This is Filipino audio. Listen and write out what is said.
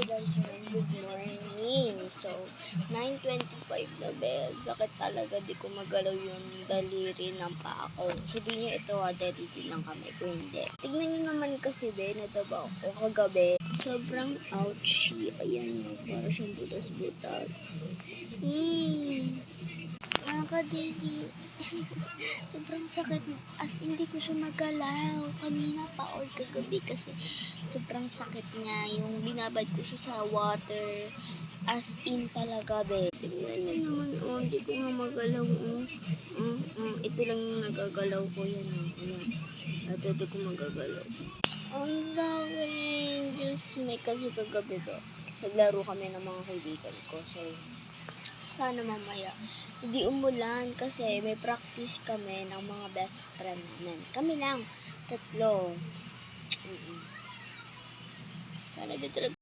Hi guys, good morning. So, 9:25 na be. Sakit talaga, di ko magalaw yung daliri ng paa ko. Sabihin niyo ito daliri ng kamay ko, hindi. Tignan niyo naman kasi be, nadaba ako kagabi. Sobrang ouchy. Ayan no, para siyang butas-butas. Nakakadiri. Sobrang sakit. As hindi ko siya magalaw. Kanina pa or kagabi kasi sobrang sakit niya. Yung binabad ko siya sa water. As in talaga, be. Tingnan niyo naman, hindi ko nga magalaw, ito lang yung nagagalaw ko, yan, Ayan. At ito ko magagalaw. Ang sakit. Diyos may kasi kagabi, be. Naglaro kami ng mga kaibigan ko. So, sana mamaya hindi umulan kasi may practice kami ng mga best friend namin. Kami lang, tatlo. Sana di talaga